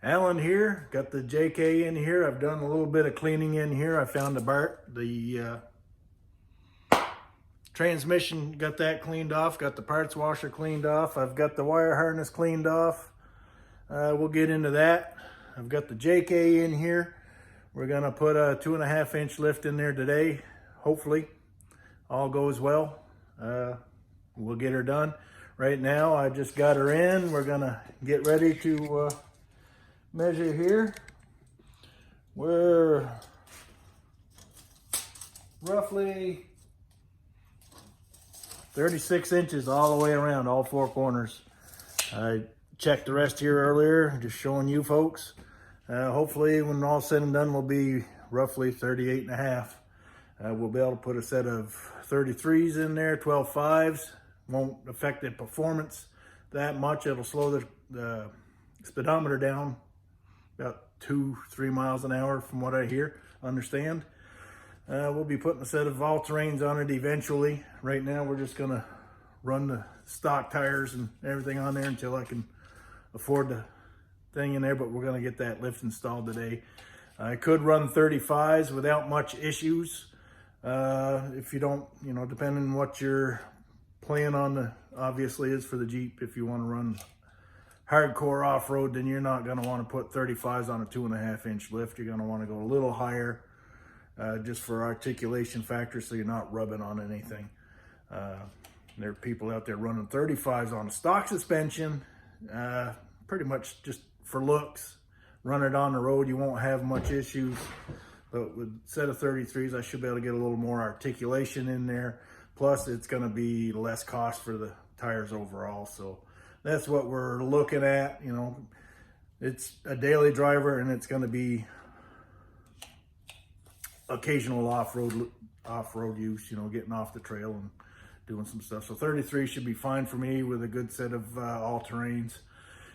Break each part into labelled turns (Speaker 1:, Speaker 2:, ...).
Speaker 1: Alan here, got the JK in here. I've done a little bit of cleaning in here. I found the transmission, got that cleaned off, got the parts washer cleaned off. I've got the wire harness cleaned off. We'll get into that. I've got the JK in here. We're gonna put a 2.5 inch lift in there today. Hopefully all goes well. We'll get her done. Right now I just got her in. We're gonna get ready to measure here. We're roughly 36 inches all the way around, all four corners. I checked the rest here earlier, just showing you folks. Hopefully when all's said and done, we'll be roughly 38.5. We'll be able to put a set of 33s in there, 12 5s. Won't affect the performance that much. It'll slow the speedometer down about 2-3 miles an hour from what I understand. We'll be putting a set of all-terrains on it eventually. Right now we're just gonna run the stock tires and everything on there until I can afford the thing in there, but we're gonna get that lift installed today. I could run 35s without much issues. If you don't, depending on what your plan on obviously is for the Jeep. If you wanna run hardcore off-road, then you're not going to want to put 35s on a 2.5 inch lift. You're going to want to go a little higher just for articulation factor, so you're not rubbing on anything. There are people out there running 35s on a stock suspension, pretty much just for looks. Run it on the road, you won't have much issues. But with a set of 33s, I should be able to get a little more articulation in there. Plus, it's going to be less cost for the tires overall. So that's what we're looking at. It's a daily driver, and it's going to be occasional off-road use, getting off the trail and doing some stuff. So 33 should be fine for me with a good set of all-terrains.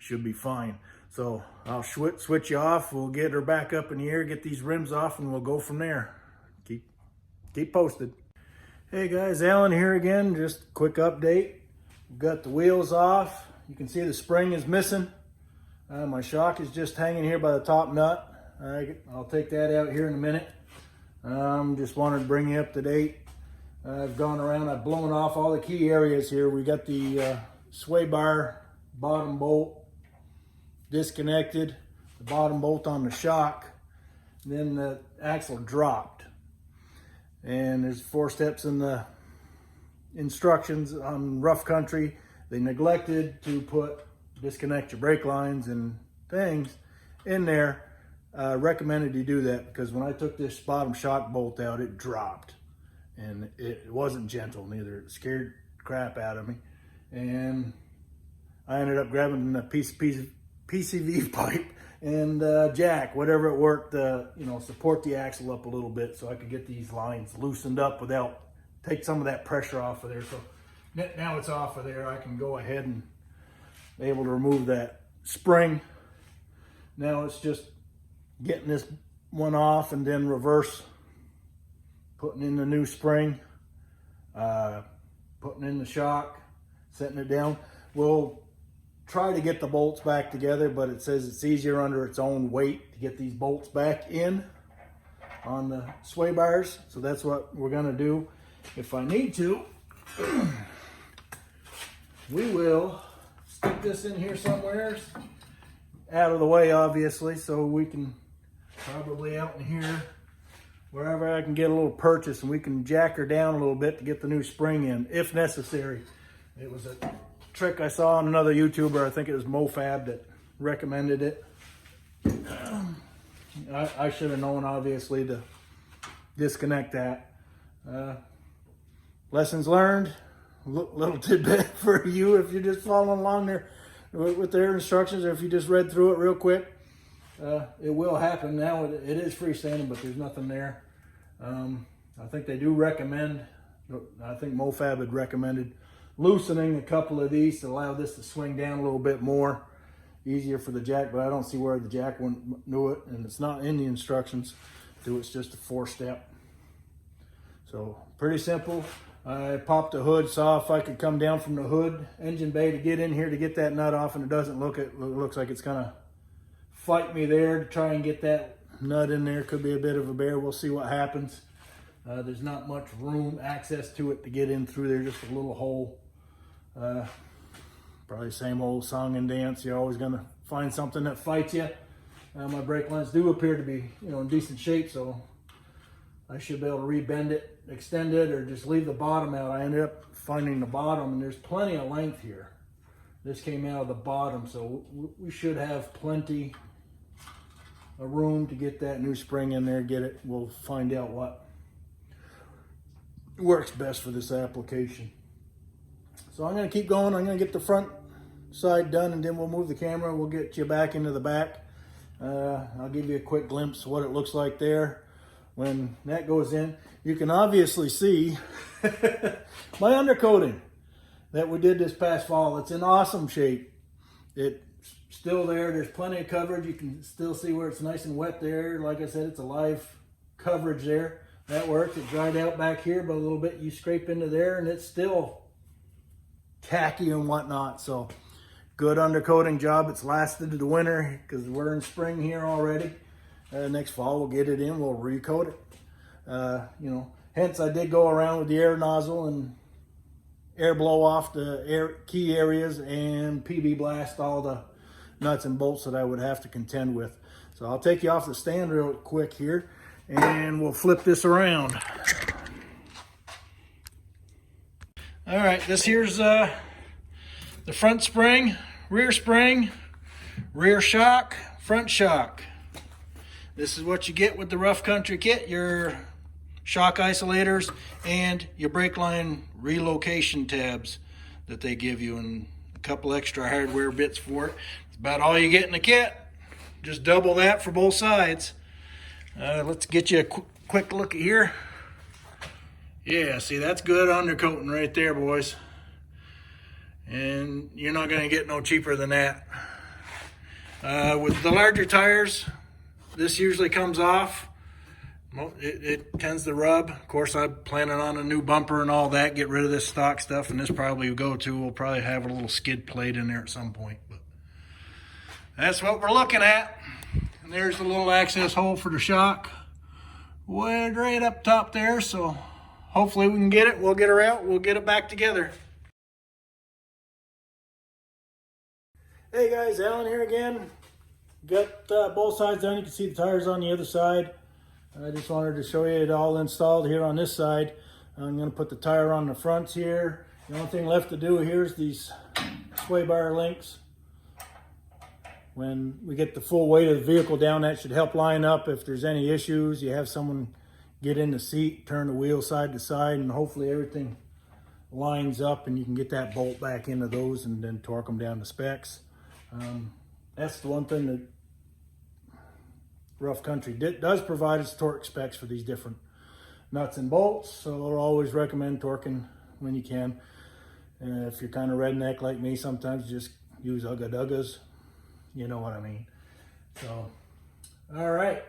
Speaker 1: Should be fine. So I'll switch you off. We'll get her back up in the air, get these rims off, and we'll go from there. Keep posted. Hey guys, Alan here again. Just a quick update. We've got the wheels off. You can see the spring is missing. My shock is just hanging here by the top nut. I'll take that out here in a minute. Just wanted to bring you up to date. I've gone around, I've blown off all the key areas here. We got the sway bar bottom bolt disconnected, the bottom bolt on the shock, then the axle dropped. And there's 4 steps in the instructions on rough country. They neglected to disconnect your brake lines and things in there. Recommended you do that because when I took this bottom shock bolt out, it dropped. And it wasn't gentle neither. It scared crap out of me. And I ended up grabbing a piece of PCV pipe and jack, whatever it worked, support the axle up a little bit so I could get these lines loosened up take some of that pressure off of there. So now it's off of there. I can go ahead and be able to remove that spring. Now it's just getting this one off and then reverse, putting in the new spring, putting in the shock, setting it down. We'll try to get the bolts back together, but it says it's easier under its own weight to get these bolts back in on the sway bars. So that's what we're gonna do. If I need to, we will stick this in here somewhere, out of the way obviously, so we can probably out in here, wherever I can get a little purchase, and we can jack her down a little bit to get the new spring in, if necessary. It was a trick I saw on another YouTuber, I think it was MoFab that recommended it. I should have known obviously to disconnect that. Lessons learned, little tidbit for you if you're just following along there with their instructions, or if you just read through it real quick. It will happen. Now it is freestanding, but there's nothing there. I think they do recommend, I think MoFab had recommended loosening a couple of these to allow this to swing down a little bit more. Easier for the jack, but I don't see where the jack wouldn't do it, and it's not in the instructions. It's just a 4-step. So pretty simple. I popped the hood, saw if I could come down from the hood engine bay to get in here to get that nut off, and it doesn't look, it looks like it's kind of fight me there to try and get that nut in there. Could be a bit of a bear. We'll see what happens. There's not much room, access to it to get in through there, just a little hole. Probably same old song and dance. You're always gonna find something that fights you. My brake lines do appear to be, in decent shape, so I should be able to rebend it, extend it, or just leave the bottom out. I ended up finding the bottom, and there's plenty of length here. This came out of the bottom, so we should have plenty of room to get that new spring in there, get it. We'll find out what works best for this application. So I'm going to keep going. I'm going to get the front side done, and then we'll move the camera. We'll get you back into the back. I'll give you a quick glimpse of what it looks like there when that goes in. You can obviously see my undercoating that we did this past fall. It's in awesome shape. It's still there. There's plenty of coverage. You can still see where it's nice and wet there. Like I said, it's a live coverage there. That works. It dried out back here, but a little bit you scrape into there, and it's still tacky and whatnot. So good undercoating job. It's lasted the winter because we're in spring here already. Next fall we'll get it in. We'll recoat it. Hence I did go around with the air nozzle and air blow off the key areas and PB blast all the nuts and bolts that I would have to contend with. So I'll take you off the stand real quick here, and we'll flip this around. All right, this here's the front spring, rear shock, front shock. This is what you get with the Rough Country kit, your shock isolators and your brake line relocation tabs that they give you, and a couple extra hardware bits for it. It's about all you get in the kit. Just double that for both sides. Let's get you a quick look at here. Yeah, see, that's good undercoating right there, boys. And you're not going to get no cheaper than that. With the larger tires, this usually comes off. It tends to rub. Of course, I'm planning on a new bumper and all that, get rid of this stock stuff, and this probably will go to. We'll probably have a little skid plate in there at some point. But that's what we're looking at. And there's the little access hole for the shock. Way right up top there, so hopefully we can get it. We'll get her out. We'll get it back together. Hey guys, Alan here again. Got both sides done. You can see the tires on the other side. I just wanted to show you it all installed here on this side. I'm going to put the tire on the fronts here. The only thing left to do here is these sway bar links. When we get the full weight of the vehicle down, that should help line up if there's any issues. You have someone get in the seat, turn the wheel side to side, and hopefully everything lines up and you can get that bolt back into those and then torque them down to specs. That's the one thing that Rough Country does provide is torque specs for these different nuts and bolts. So I'll always recommend torquing when you can. If you're kind of redneck like me, sometimes just use Ugga Duggas. You know what I mean. So, all right,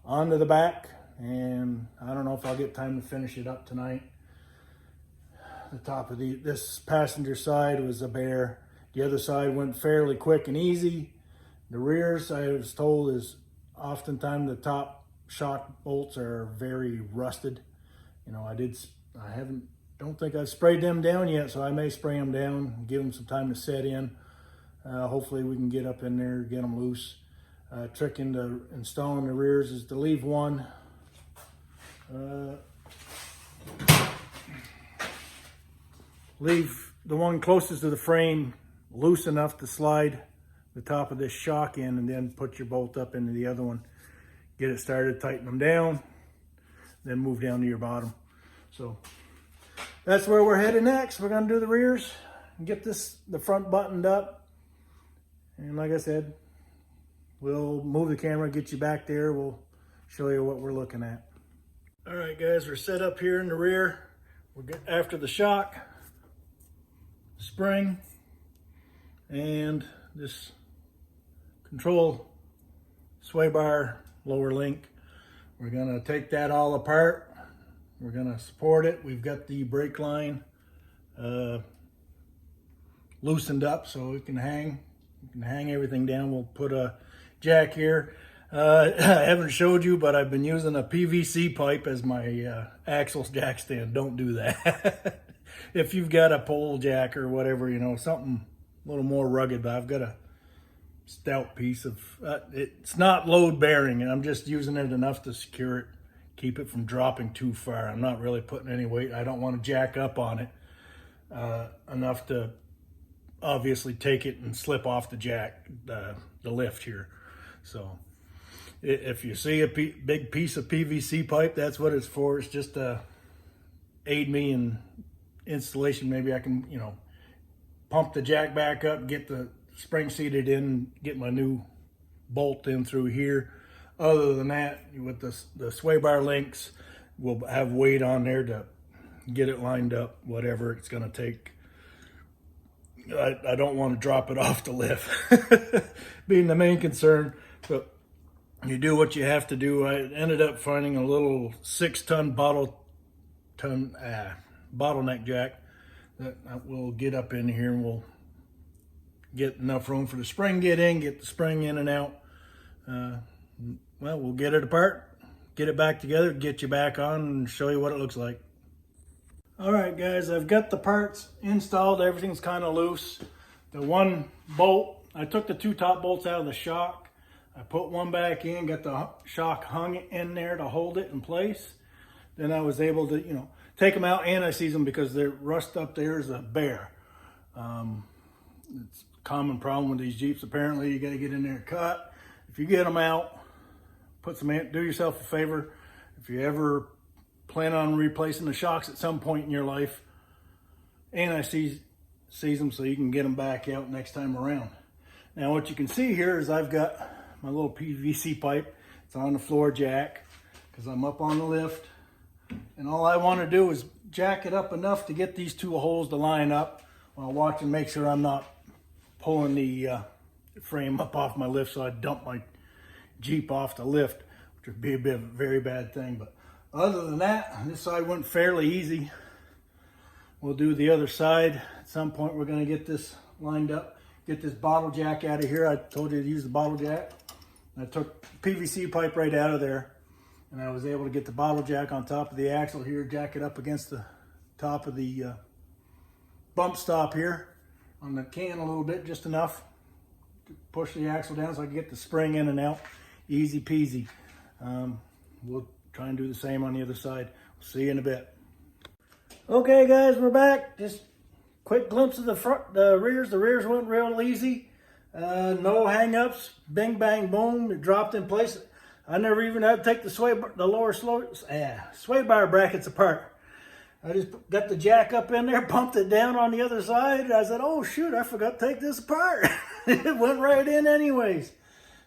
Speaker 1: on to the back. And I don't know if I'll get time to finish it up tonight. The top of this passenger side was a bear. The other side went fairly quick and easy. The rears, I was told, is oftentimes the top shock bolts are very rusted. Don't think I've sprayed them down yet, so I may spray them down, give them some time to set in. Hopefully we can get up in there, get them loose. Trick into installing the rears is to leave one leave the one closest to the frame loose enough to slide the top of this shock in, and then put your bolt up into the other one. Get it started, tighten them down, then move down to your bottom. So that's where we're headed next. We're going to do the rears and get the front buttoned up. And like I said, we'll move the camera, get you back there. We'll show you what we're looking at. All right, guys, we're set up here in the rear. We'll get after the shock, spring, and this control sway bar lower link. We're gonna take that all apart. We're gonna support it. We've got the brake line loosened up so we can hang everything down. We'll put a jack here. I haven't showed you, but I've been using a PVC pipe as my axle jack stand. Don't do that. If you've got a pole jack or whatever, you know, something a little more rugged, but I've got a stout piece of, it's not load bearing, and I'm just using it enough to secure it, keep it from dropping too far. I'm not really putting any weight. I don't want to jack up on it enough to obviously take it and slip off the jack, the lift here. So if you see a big piece of PVC pipe, that's what it's for. It's just to aid me in installation. Maybe I can, you know, pump the jack back up, get the spring seated in, get my new bolt in through here. Other than that, with the sway bar links, we'll have weight on there to get it lined up, whatever it's going to take. I don't want to drop it off the lift, being the main concern, but you do what you have to do. I ended up finding a little 6-ton bottleneck jack that will get up in here, and we'll get enough room for the spring get in, get the spring in and out. Well, we'll get it apart, get it back together, get you back on, and show you what it looks like. All right, guys, I've got the parts installed. Everything's kind of loose. The one bolt, I took the 2 top bolts out of the shock. I put one back in, got the shock hung in there to hold it in place. Then I was able to, you know, take them out, and I seize them because the rust up there is a bear. It's a common problem with these Jeeps. Apparently, you got to get in there and cut. If you get them out, put some in. Do yourself a favor. If you ever plan on replacing the shocks at some point in your life, anti-seize them so you can get them back out next time around. Now, what you can see here is I've got my little PVC pipe. It's on the floor jack because I'm up on the lift, and all I want to do is jack it up enough to get these 2 holes to line up while watching, make sure I'm not pulling the frame up off my lift so I dump my Jeep off the lift, which would be a very bad thing. But other than that, this side went fairly easy. We'll do the other side. At some point, we're going to get this lined up, get this bottle jack out of here. I told you to use the bottle jack. I took PVC pipe right out of there, and I was able to get the bottle jack on top of the axle here, jack it up against the top of the bump stop here on the can a little bit, just enough to push the axle down so I can get the spring in and out. Easy peasy. We'll try and do the same on the other side. We'll see you in a bit. Okay, guys, we're back. Just quick glimpse of the front, the rears. The rears went real easy. No hang-ups. Bing, bang, boom. It dropped in place. I never even had to take the lower sway bar brackets apart. I just got the jack up in there, pumped it down on the other side. I said, oh, shoot, I forgot to take this apart. It went right in anyways.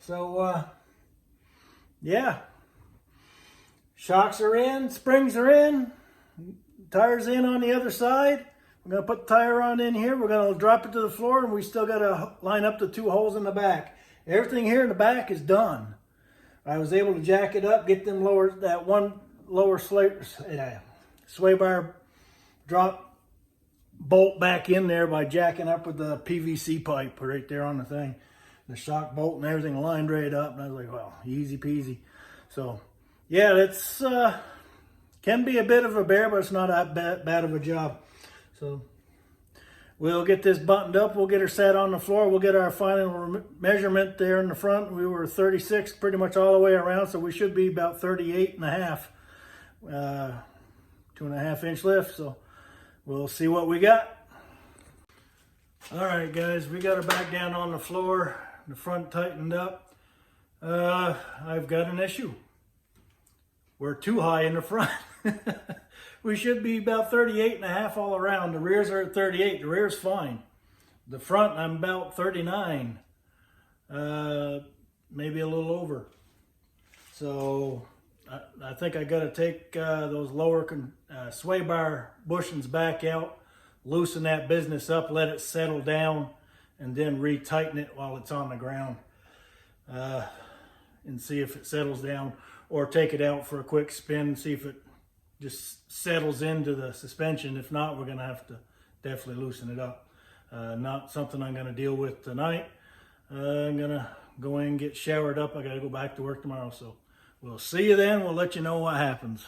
Speaker 1: So, yeah. Shocks are in, springs are in, tires in on the other side. We're going to put the tire on in here. We're going to drop it to the floor, and we still got to line up the 2 holes in the back. Everything here in the back is done. I was able to jack it up, get them that one lower sway bar drop bolt back in there by jacking up with the PVC pipe right there on the thing. The shock bolt and everything lined right up, and I was like, well, easy peasy. So, yeah, that's can be a bit of a bear, but it's not that bad of a job. So we'll get this buttoned up. We'll get her set on the floor. We'll get our final measurement there in the front. We were 36 pretty much all the way around, so we should be about 38 and a half, 2.5 inch lift. So we'll see what we got. All right, guys, we got her back down on the floor. The front tightened up. I've got an issue. We're too high in the front. We should be about 38 and a half all around. The rears are at 38. The rear's fine. The front, I'm about 39. Maybe a little over. So I think I got to take those lower sway bar bushings back out, loosen that business up, let it settle down, and then re-tighten it while it's on the ground, and see if it settles down, or take it out for a quick spin, see if it just settles into the suspension. If not, we're going to have to definitely loosen it up. Not something I'm going to deal with tonight. I'm going to
Speaker 2: go in, get showered up. I got to go back to work tomorrow. So we'll see you then. We'll let you know what happens.